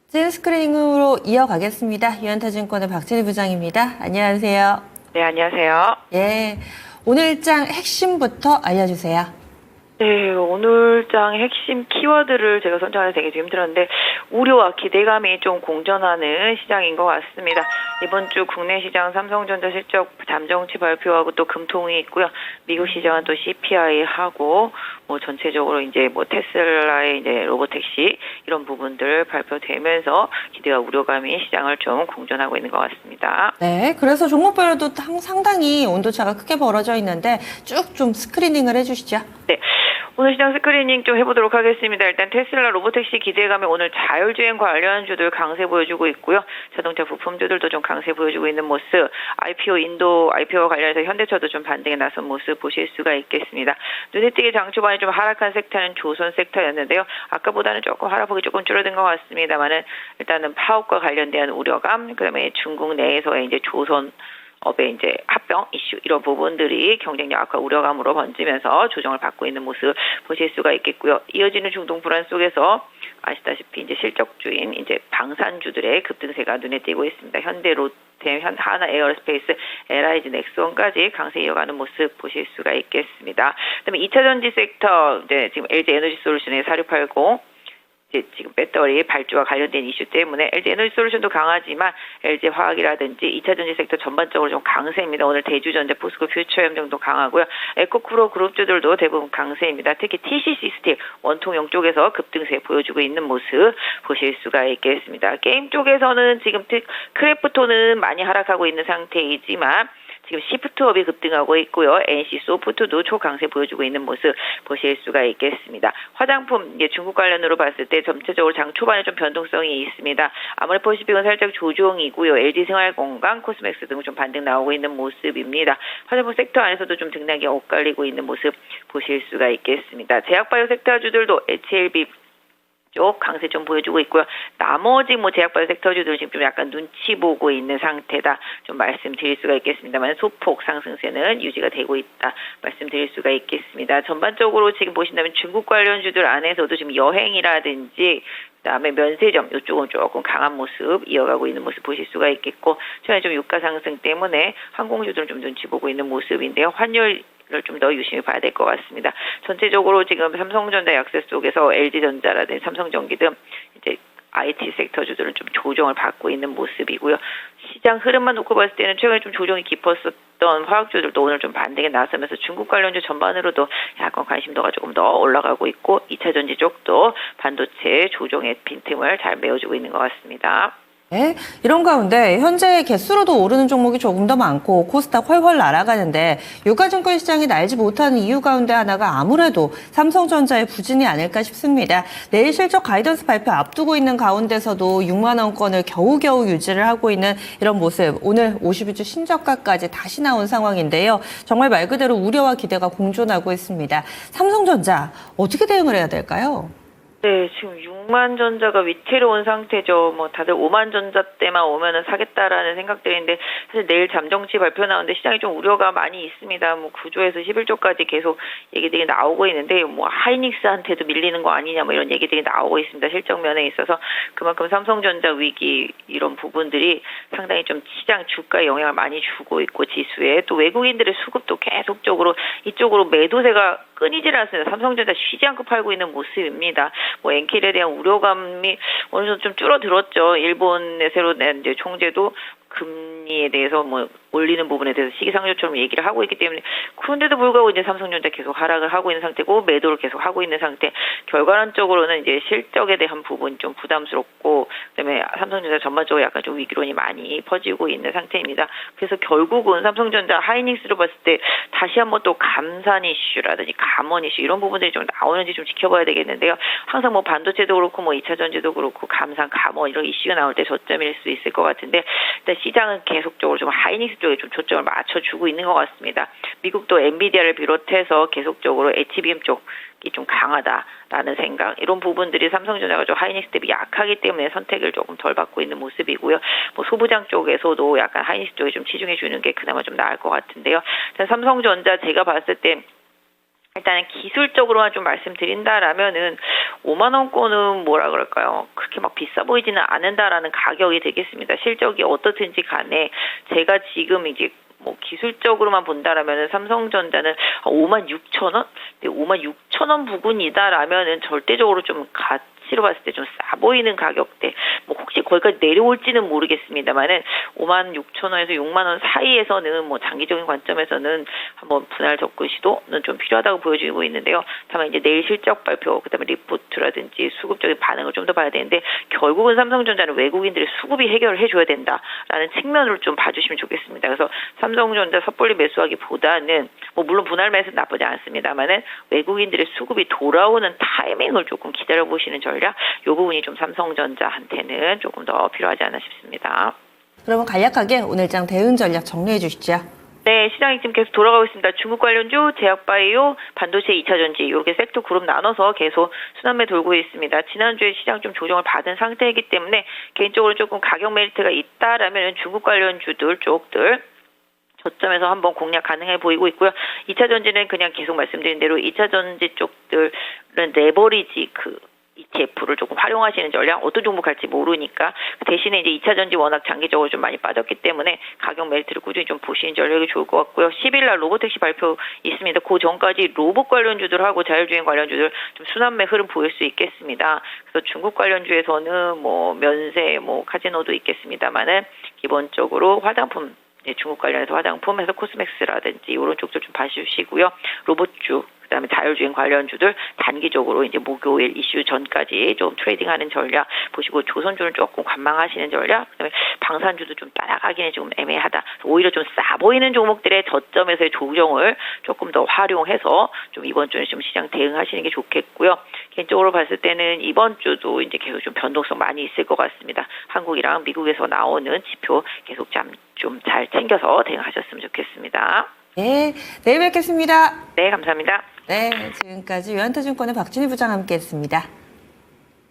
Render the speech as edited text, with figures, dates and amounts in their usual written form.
찐 스크리닝으로 이어가겠습니다. 유한타증권의 박진희 부장입니다. 안녕하세요. 네, 안녕하세요. 예, 오늘장 핵심부터 알려주세요. 네, 오늘 장 핵심 키워드를 제가 선정하기 되게 좀 힘들었는데 우려와 기대감이 좀 공존하는 시장인 것 같습니다. 이번 주 국내 시장 삼성전자 실적 잠정치 발표하고 또 금통이 있고요. 미국 시장은 또 CPI하고 전체적으로 이제 테슬라의 이제 로보택시 이런 부분들 발표되면서 기대와 우려감이 시장을 좀 공존하고 있는 것 같습니다. 네, 그래서 종목별로도 상당히 온도차가 크게 벌어져 있는데 쭉 좀 스크리닝을 해주시죠. 네. 오늘 시장 스크리닝 좀 해보도록 하겠습니다. 일단 테슬라 로보택시 기대감에 오늘 자율주행 관련주들 강세 보여주고 있고요. 자동차 부품주들도 좀 강세 보여주고 있는 모습, 인도 IPO와 관련해서 현대차도 좀 반등에 나선 모습 보실 수가 있겠습니다. 눈에 띄게 장 초반에 좀 하락한 섹터는 조선 섹터였는데요. 아까보다는 조금 하락폭이 조금 줄어든 것 같습니다만은 일단은 파업과 관련된 우려감, 그다음에 중국 내에서의 이제 조선 업의 이제 합병 이슈 이런 부분들이 경쟁력 악화 우려감으로 번지면서 조정을 받고 있는 모습 보실 수가 있겠고요. 이어지는 중동 불안 속에서 아시다시피 이제 실적주인 이제 방산주들의 급등세가 눈에 띄고 있습니다. 현대 롯데, 하나 에어로스페이스, LIG, 넥스원까지 강세 이어가는 모습 보실 수가 있겠습니다. 그다음에 2차 전지 섹터 이제 지금 LG 에너지 솔루션의 4680 지금 배터리 발주와 관련된 이슈 때문에 LG 에너지 솔루션도 강하지만 LG 화학이라든지 2차 전지 섹터 전반적으로 좀 강세입니다. 오늘 대주전자, 포스코 퓨처엠정도 강하고요. 에코프로 그룹주들도 대부분 강세입니다. 특히 TCC 스틸, 원통형 쪽에서 급등세 보여주고 있는 모습 보실 수가 있겠습니다. 게임 쪽에서는 지금 크래프톤은 많이 하락하고 있는 상태이지만 지금 시프트업이 급등하고 있고요. NC 소프트도 초강세 보여주고 있는 모습 보실 수가 있겠습니다. 화장품 이제 중국 관련으로 봤을 때 전체적으로 장 초반에 좀 변동성이 있습니다. 아모레퍼시픽은 살짝 조정이고요. LG생활건강, 코스맥스 등 좀 반등 나오고 있는 모습입니다. 화장품 섹터 안에서도 좀 등락이 엇갈리고 있는 모습 보실 수가 있겠습니다. 제약바이오 섹터주들도 HLB 쪽 강세 좀 보여주고 있고요. 나머지 제약바이오 섹터주들 지금 좀 약간 눈치 보고 있는 상태다. 좀 말씀드릴 수가 있겠습니다만 소폭 상승세는 유지가 되고 있다. 말씀드릴 수가 있겠습니다. 전반적으로 지금 보신다면 중국 관련주들 안에서도 지금 여행이라든지 그다음에 면세점 이쪽은 조금 강한 모습 이어가고 있는 모습 보실 수가 있겠고 최근에 좀 유가 상승 때문에 항공주들은 좀 눈치 보고 있는 모습인데요. 환율 를 좀 더 유심히 봐야 될 것 같습니다. 전체적으로 지금 삼성전자 약세 속에서 LG전자라든지 삼성전기 등 이제 IT 섹터주들은 좀 조정을 받고 있는 모습이고요. 시장 흐름만 놓고 봤을 때는 최근에 좀 조정이 깊었었던 화학주들도 오늘 좀 반등에 나서면서 중국 관련주 전반으로도 약간 관심도가 조금 더 올라가고 있고 2차 전지 쪽도 반도체 조정의 빈틈을 잘 메워주고 있는 것 같습니다. 네, 이런 가운데 현재 개수로도 오르는 종목이 조금 더 많고 코스닥 훨훨 날아가는데 유가증권 시장이 날지 못하는 이유 가운데 하나가 아무래도 삼성전자의 부진이 아닐까 싶습니다. 내일 실적 가이던스 발표 앞두고 있는 가운데서도 6만 원권을 겨우겨우 유지를 하고 있는 이런 모습. 오늘 52주 신저가까지 다시 나온 상황인데요. 정말 말 그대로 우려와 기대가 공존하고 있습니다. 삼성전자 어떻게 대응을 해야 될까요? 네, 지금 6만 전자가 위태로운 상태죠. 다들 5만 전자 때만 오면은 사겠다라는 생각들인데, 사실 내일 잠정치 발표 나오는데 시장이 좀 우려가 많이 있습니다. 9조에서 11조까지 계속 얘기들이 나오고 있는데, 하이닉스한테도 밀리는 거 아니냐, 이런 얘기들이 나오고 있습니다. 실적 면에 있어서. 그만큼 삼성전자 위기, 이런 부분들이 상당히 좀 시장 주가에 영향을 많이 주고 있고, 지수에. 또 외국인들의 수급도 계속적으로 이쪽으로 매도세가 끊이질 않습니다. 삼성전자 쉬지 않고 팔고 있는 모습입니다. 엔킬에 대한 우려감이 어느 정도 좀 줄어들었죠. 일본의 새로 낸 이제 총재도 금리에 대해서 올리는 부분에 대해서 시기상조처럼 얘기를 하고 있기 때문에 그런데도 불구하고 이제 삼성전자 계속 하락을 하고 있는 상태고 매도를 계속 하고 있는 상태. 결과론적으로는 이제 실적에 대한 부분이 좀 부담스럽고 그다음에 삼성전자 전반적으로 약간 좀 위기론이 많이 퍼지고 있는 상태입니다. 그래서 결국은 삼성전자 하이닉스로 봤을 때 다시 한번 또 감산 이슈라든지 감원 이슈 이런 부분들이 좀 나오는지 좀 지켜봐야 되겠는데요. 항상 반도체도 그렇고 2차 전지도 그렇고 감산 감원 이런 이슈가 나올 때 저점일 수 있을 것 같은데 일단 시장은 계속적으로 좀 하이닉스 쪽에 좀 초점을 맞춰주고 있는 것 같습니다. 미국도 엔비디아를 비롯해서 계속적으로 HBM 쪽이 좀 강하다라는 생각 이런 부분들이 삼성전자가 좀 하이닉스 대비 약하기 때문에 선택을 조금 덜 받고 있는 모습이고요. 소부장 쪽에서도 약간 하이닉스 쪽에 좀 치중해 주는 게 그나마 좀 나을 것 같은데요. 삼성전자 제가 봤을 때 일단은 기술적으로만 좀 말씀드린다라면은 5만 원권은 뭐라 그럴까요? 그렇게 막 비싸 보이지는 않는다라는 가격이 되겠습니다. 실적이 어떻든지 간에 제가 지금 이제 뭐 기술적으로만 본다라면은 삼성전자는 5만 6천 원? 5만 6천 원 부근이다라면은 절대적으로 좀 가치로 봤을 때 좀 싸 보이는 가격대. 뭐 혹시 거기까지 내려올지는 모르겠습니다만은 5만 6천 원에서 6만 원 사이에서는 뭐 장기적인 관점에서는 한번 분할 접근 시도는 좀 필요하다고 보여지고 있는데요. 다만 이제 내일 실적 발표, 그다음에 리포트라든지 수급적인 반응을 좀 더 봐야 되는데 결국은 삼성전자는 외국인들의 수급이 해결을 해줘야 된다라는 측면으로 좀 봐주시면 좋겠습니다. 그래서 삼성전자 섣불리 매수하기보다는 뭐 물론 분할 매수 나쁘지 않습니다만은 외국인들의 수급이 돌아오는 타이밍을 조금 기다려 보시는 전략, 이 부분이 좀 삼성전자한테는 조금 더 필요하지 않나 싶습니다. 그러면 간략하게 오늘장 대응 전략 정리해 주시죠. 네, 시장이 지금 계속 돌아가고 있습니다. 중국 관련주, 제약바이오, 반도체 2차전지 이렇게 섹터 그룹 나눠서 계속 순환매 돌고 있습니다. 지난주에 시장 좀 조정을 받은 상태이기 때문에 개인적으로 조금 가격 메리트가 있다라면 중국 관련주들 쪽들 저점에서 한번 공략 가능해 보이고 있고요. 2차 전지는 그냥 계속 말씀드린 대로 2차 전지 쪽들은 레버리지 ETF를 조금 활용하시는 전략, 어떤 종목 갈지 모르니까 대신에 이제 2차 전지 워낙 장기적으로 좀 많이 빠졌기 때문에 가격 메리트를 꾸준히 좀 보시는 전략이 좋을 것 같고요. 10일 날 로보택시 발표 있습니다. 그 전까지 로봇 관련주들하고 자율주행 관련주들 좀 순환매 흐름 보일 수 있겠습니다. 그래서 중국 관련주에서는 뭐 면세, 뭐 카지노도 있겠습니다만은 기본적으로 화장품, 중국 관련해서 화장품, 해서 코스맥스라든지 이런 쪽들 좀 봐주시고요. 로봇주, 그다음에 자율주행 관련주들 단기적으로 이제 목요일 이슈 전까지 좀 트레이딩하는 전략 보시고, 조선주는 조금 관망하시는 전략, 그다음에 방산주도 좀 따라가기는 좀 애매하다. 오히려 좀 싸 보이는 종목들의 저점에서의 조정을 조금 더 활용해서 좀 이번 주는 좀 시장 대응하시는 게 좋겠고요. 개인적으로 봤을 때는 이번 주도 이제 계속 좀 변동성 많이 있을 것 같습니다. 한국이랑 미국에서 나오는 지표 계속 좀 잘 챙겨서 대응하셨으면 좋겠습니다. 네, 내일 뵙겠습니다. 네, 감사합니다. 네, 지금까지 유한타증권의 박진희 부장 함께했습니다.